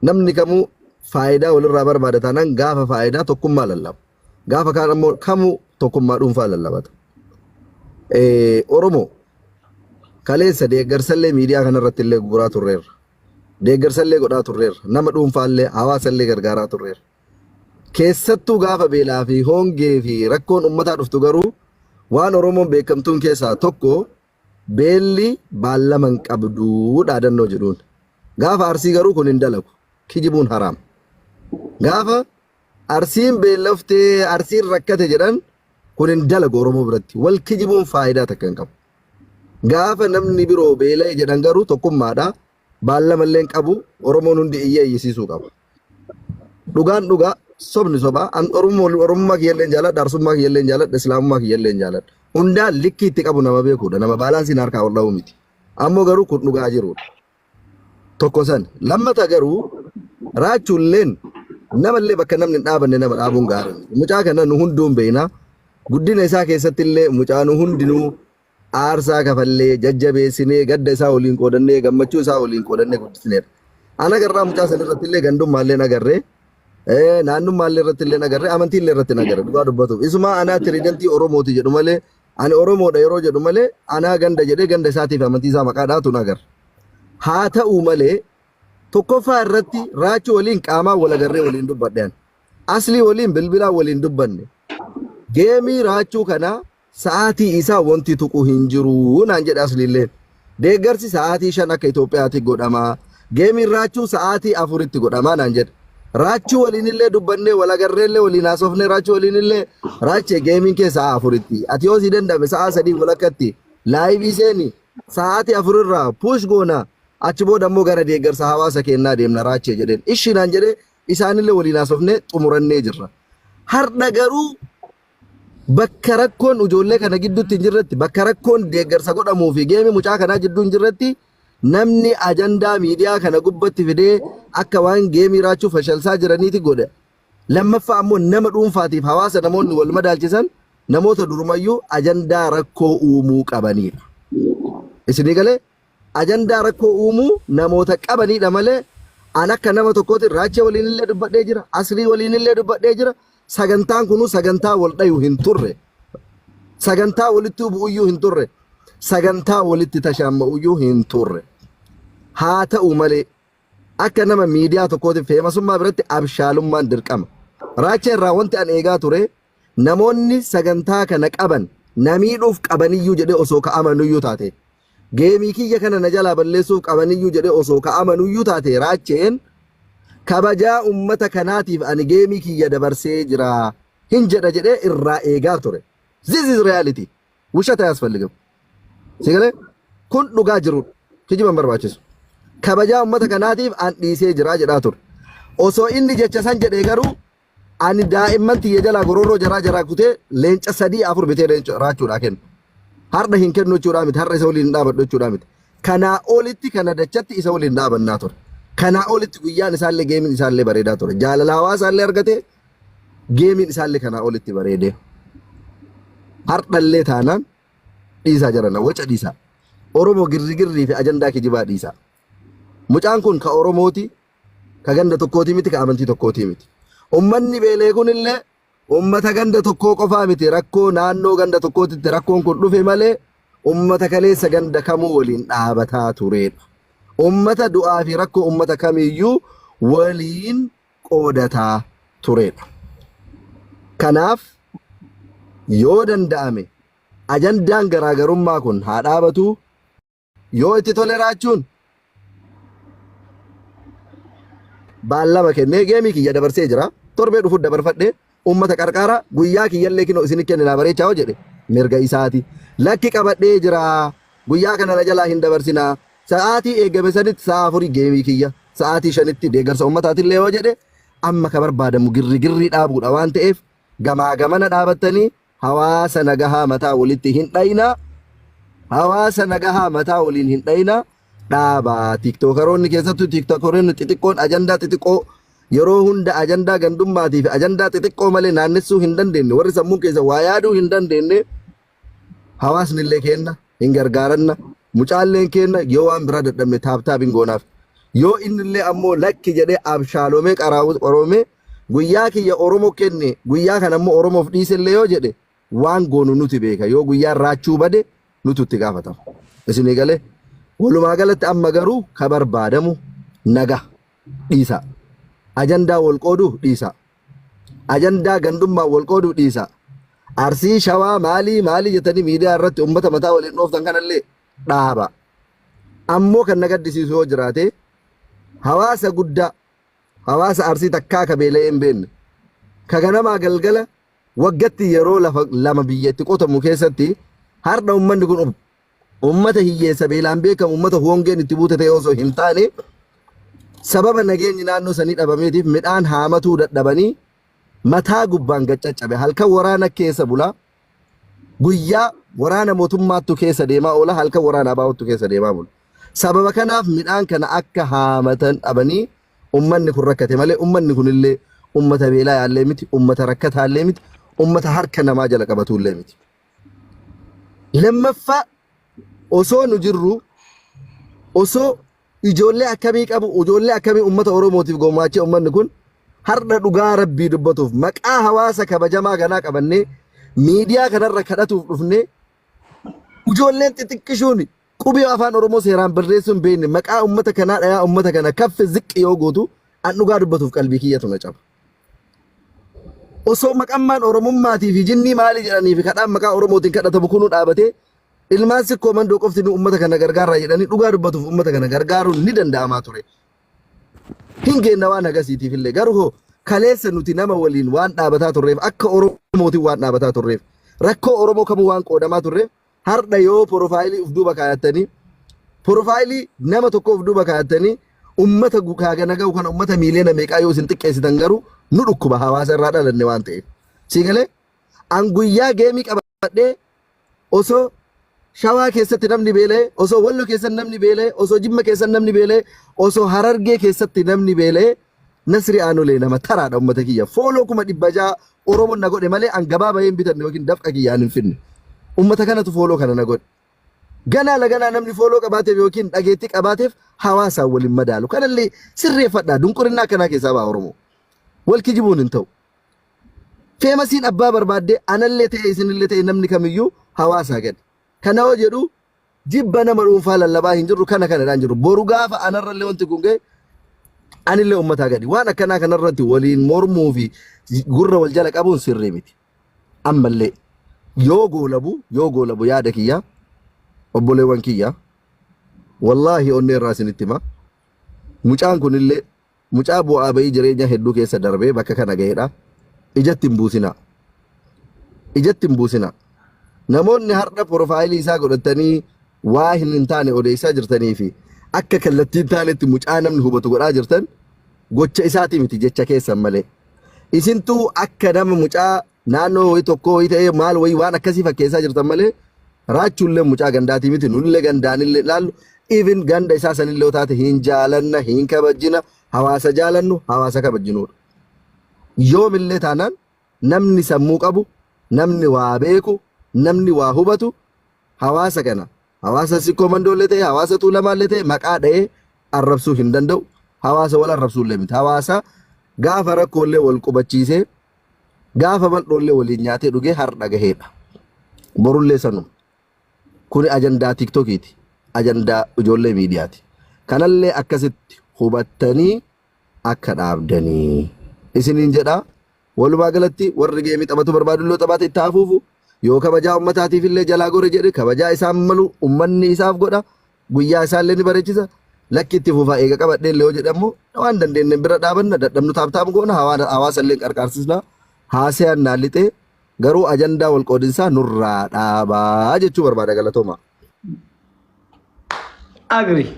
namni kamuu faayidaa walirraa barbaada taanaan gaafa faayidaa tokkummaa lallaba. Gaafa kaan ammoo kamuu tokkummaa dhuunfaa lallabata. Oromoo kaleessa deeggarsallee miidiyaa kanarratti illee guguraa turreerra. Deeggarsallee godhaa turreerra. Nama dhuunfaallee hawaasallee gargaaraa turreerra. Keessattuu gaafa beelaa fi hongee fi rakkoon uummataa dhuftu garuu waan Oromoon beekamtuun keessaa tokko beelli baallaman qabduu dhaadannoo jedhuun. Gaafa arsii garuu kun hin dalagu. Kijibuun haraam. Gaafa arsiin beellaftee arsiin rakkate jedhan kun hin dalagu Oromoo biratti. Wal kijibuun faayidaa takka hin qabu. Gaafa namni biroo beela'e jedhan garuu tokkummaadha. Baallamallee hin qabu. Oromoon hundi iyyee iyyisiisuu qaba. Dhugaan dhugaa sobni sobaa an Oromummaa kiyyallee hin jaaladha. Arsummaa kiyyallee hin jaaladha. Islaamummaa kiyyallee hin jaaladha. Hundaan likkii itti qabu nama beekuudha. Nama baalaansiin harkaa ol dha'u miti. Ammoo garuu kun dhugaa jirudha. Tokko san lammata garuu raachuulleen namallee bakka namni hin dhaabanne nama dhaabuun gaariidha. Mucaa kana nu hunduun beekna. Guddina isaa keessatti illee mucaa nu hundinuu aarsaa kafallee jajjabeessinee gadda isaa waliin qoodannee gammachuu isaa waliin qoodannee guddisineera. Ana garraa mucaa san irratti illee gandummaallee nagarree naannummaallee irratti illee nagarree amantiillee irratti nagarre dhugaa dubbatuuf. Isuma anaa tiriidantii Oromooti jedhu malee ani Oromoodha yeroo jedhu malee anaa ganda jedhee ganda isaatiif amantii isaa maqaadhaatu nagarra. Haa ta'uu malee tokkoffaa irratti raachuu waliin qaamaa wal agarree waliin dubbadhean. Aslii waliin bilbilaan waliin dubbanne. Geemii raachuu kana sa'aatii isaa wanti tuqu hin jiru naan jedhe asliillee. Deeggarsi sa'aatii 5 akka Itoophiyaatti godhama. Geemiin raachuu sa'aatii 4tti godhama naan jedhe. Raachuu waliin illee dubbannee wal agarreellee waliin haasofnee raachuu waliin illee raachee geemiin kee sa'a 4tti. Ati yoo si danda'ame sa'a 3 walakkatti laayivii seeni sa'aatii 4 irraa push goona. Achi booda ammoo gara deeggarsa hawaasa kennaa deemna raachee jedheen. Ishii naan jedhee isaanillee waliin haasofnee xumurannee jirra. Har'a garuu bakka rakkoon ijoollee kana gidduutti hin jirretti bakka rakkoon deeggarsa godhamuu fi geemii mucaa kanaa jidduu hin jirretti namni ajandaa miidiyaa kana gubbatti fidee akka waan geemii raachuu fashalsaa jiraniiti godhe. Lammaffaa ammoo nama dhuunfaatiif hawaasa namoonni wal madaalchisan namoota durumayyuu ajandaa rakkoo uumuu qabanidha. Isinii galee ajandaa rakkoo uumuu namoota qabanidha malee an akka nama tokkootiin raachee waliin illee dubbadhee jira. Aslii waliin illee dubbadhee jira. Sagantaan kunu sagantaa wal dhayu hin turre. Sagantaa walitti bu'uyyuu hin turre. Sagantaa walitti tashamma'uyyuu hin turre. Haa ta'u malee akka nama miidiyaa tokkootiin feemasummaa biratti abshaalummaan dirqama. Raachee irraa wanti an eegaa ture namoonni sagantaa kana qaban namiidhuuf qabaniyyuu jedhee osoo ka'amanuyyuu taate. Geemii kiyya kana na jalaa balleessuuf qabaniyyuu jedhee osoo ka'amanuyyuu taate raacheen kabajaa ummata kanaatiif ani geemii kiyya dabarsee jira hin jedha jedhee irraa eegaa ture. This is reality. Wushata yasfalligamu. Sigalee kun dhugaa jirudha. Kijiban barbaachisu. Kabajaa ummata kanaatiif an dhiisee jira jedhaa ture. Osoo inni jecha san jedhee garuu ani daa'imman tiyya jalaa gororroo jaraa kutee leenca 3-4 bitee leenca raachuudhaa kennu. Har'a hin kennu jechuudhaa miti. Har'a isa waliin dhaabadhu jechuudhaa miti. Kanaa olitti kana dachatti isa waliin dhaabannaa ture. Kanaa olitti guyyaan isaallee geemiin isaallee bareedaa ture. Jaalala hawaasaallee argate geemiin isaallee kanaa olitti bareedee. Har'allee taanaan dhiisaa jirana waca dhiisaa. Oromoo girrigirrii fi ajandaa kijibaa dhiisaa. Mucaan kun ka Oromooti, ka ganda tokkooti miti, ka amantii tokkooti miti. Ummanni beelee kunillee ummata ganda tokkoo qofaa miti. Rakkoo naannoo ganda tokkootitti rakkoon kun dhufe malee ummata kaleessa ganda kamuu waliin dhaabataa turedha. Ummata du'aa fi rakkoo ummata kamiyyuu waliin qoodataa turedha. Kanaaf yoo danda'ame ajandaan garaagarummaa kun haa dhaabatu. Yoo itti tole raachuun baallama kennee geemii kiyya dabarsee jira. Torbee dhufuuf dabarfadhee ummata qarqara guyyaa kiyyallee kinoo isin kennina bareechaa jedhe mirga isaati. Lakki qabadhee jira guyyaa kana na jalaa hin dabarsinaa. Sa'aatii eegame sanitti sa'a 4 geemii kiyya sa'aatii 5tti deeggarsa ummataatillee yoo jedhe amma ka barbaadamu girrigirrii dhaabuudha waan ta'eef gamaa gamana dhaabattanii hawaasa nagahaa mataa walitti hin dhayinaa. Hawaasa nagahaa mataa waliin hin dhayinaa. Dhaabaa tiktookaroonni keessattuu tiktookaroonni xixiqqoon ajandaa xixiqqoo yeroo hunda ajandaa gandummaatii fi ajandaa xixiqqoo malee naannessuu hin dandeenye warri sammuu keessa waa yaaduu hin dandeenye hawaasnillee kenna hin gargaaranna. Mucaalleen kenna yoo waan biraa dadhabne taaptaabiin goonaaf. yoo innillee ammoo lakki jedhee abshaalomee qaraawus guyyaa kiyya Oromoo kenne guyyaa kan ammoo Oromoof dhiisellee yoo jedhe waan goonu nuti beeka yoo guyyaa raachuu bade nuti itti gaafatama isin eegale walumaa galatti amma garuu ka barbaadamu naga dhiisa ajandaa wal qoodu dhiisa ajandaa gandummaa wal qoodu dhiisa arsii shawaa maalii jettanii miidiyaa irratti ummata mataa waliin dhooftan kanallee dhaaba ammoo kan nagaddisiisu yoo jiraate hawaasa guddaa hawaasa arsii takkaa ka beela'ee hin beekne ka ganamaa galgala waggatti yeroo lama biyyatti qotamu keessatti har'a ummanni kun ummata hiyyeessa beelaan beekamu ummata hongeen itti buute ta'e osoo hin taane sababa nageenyi naannoo sanii dhabameetiif midhaan haamatuu dadhabanii mataa gubbaan gaccaccabe halkan waraana keessa bula guyyaa waraana mootummaattu keessa deemaa oola halkan waraana abaawattu keessa deemaa bula sababa kanaaf midhaan kana akka haamatan dhabanii ummanni kun rakkate malee ummanni kunillee ummata beelaa yaallee miti ummata rakkataallee miti ummata harka namaa jala qabatullee miti lammaffaa osoo nu jirru osoo ijoollee akkamii qabu ijoollee akkamii ummata Oromootiif goomaachee ummanni kun har'a dhugaa rabbii dubbatuuf maqaa hawaasa kabajamaa ganaa qabannee miidiyaa kanarra kadhatuuf dhufne ijoolleen xixiqqishuun qubee afaan Oromoo seeraan barreessuun beekne maqaa ummata kanaa dhayaa ummata kana kaffe ziqqi yoo gootu an dhugaa dubbatuuf qalbii kiyyatu na caba osoo maqammaan Oromummaatii fi jinnii maalii jedhanii fi kadhaan maqaa Oromootiin kadhatamu kunuu dhaabatee ilmaan sikkoo mandoo qofti nu ummata kana gargaaraa jedhanii dhugaa dubbatuuf ummata kana gargaaruun ni danda'amaa ture hingeenna waan agasiitiif illee garuu kaleessa nuti nama waliin waan dhaabataa turreef akka Oromootiin waan dhaabataa turreef rakkoo Oromoo kamuu waan qoodamaa turreef har'a yoo profaayilii uf duuba kaayatanii profaayilii nama tokko uf duuba kaayatanii ummata kaagana ga'u kana ummata miiliyoona meeqaa yoo isin xiqqeessitan garuu nu dhukkuba hawaasa irraa dhalanne waan ta'eef siigalee an guyyaa geemii qabadhee osoo shawaa keessatti namni beelee osoo wallo keessatti namni beelee osoo jimma keessatti namni beelee osoo harargee keessatti namni beelee nasri aanolee nama taraadha ummata kiyya fooloo kuma 600 Oromoon na godhe malee an gabaa bahee hin bitanne yookiin dafqa kiyyaan hin finne ummata kanatu fooloo kana na godhe ganaa laganaa namni fooloo qabaateef yookiin dhageettii qabaateef hawaasaan waliin madaalu kanallee sirreeffadhaa dunqurinnaa kanaa keessaa baa Oromoo wal kijibuun hin ta'u feemasiin abbaa barbaaddee anallee ta'e isinillee ta'e namni kamiyyuu hawaasaa gadi kana hoo jedhu jibba nama dhuunfaa lallabaa hin jirru kanadhaan jiru boru gaafa anarrallee wanti kun ga'e anillee ummataa gadi waan akkanaa kanarratti waliin mormuu fi gurra wal jala qabuun sirrii miti ammallee yoo goolabu yaada kiyya obboleewwan kiyya wallaahi onnee irraa isinitti hima mucaan kunillee mucaa bu'aa bayii jireenya hedduu keessa darbee bakka kana ga'eedha ijatti hin buusina namoonni har'a profaayilii isaa godhatanii waa hin taane odeessaa jirtanii fi akka kallattiin taanetti mucaa namni hubatu godhaa jirtan gocha isaatii miti jecha keessan malee isintuu akka nama mucaa naannoo wayii tokko wayii ta'ee maal wayii waan akkasii fakkeessaa jirtan malee raachuullee mucaa gandaatii miti nullee gandaanillee laallu even ganda isaa sanillee taate hin jaalanna hin kabajjina hawaasa jaalannu hawaasa kabajjinuudha yoomillee taanaan namni sammuu qabu namni waa beeku namni waa hubatu hawaasa kana hawaasa sikkoo mandoollee ta'e hawaasa tuulamaallee ta'e maqaa dha'ee arrabsuu hin danda'u hawaasa wal arrabsuullee miti hawaasa gaafa rakkoollee wal qubachiisee gaafa bal'oollee waliin nyaatee dhugee har'a gaheedha borullee sanuma kuni ajandaa tiktokiiti ajandaa ijoollee miidiyaati kanallee akkasitti hubattanii akka dhaabdanii isiniin jedha walumaa galatti warri geemii taphatu barbaadullee taphaate itti hafuufu yoo kabajaa ummataatiif illee jalaa gore jedhe kabajaa isaan malu ummanni isaaf godha guyyaa isaallee ni bareechisa lakki itti fufaa eega qabadhee illee yoo jedhamu waan dandeenye bira dhaabanna dadhabnu taaptaam goona hawaasa illee qarqaarsisna haasayaan naallixee garuu ajandaa wal qoodinsaa nurraa dhaabaa jechuu barbaada galatooma. Agree.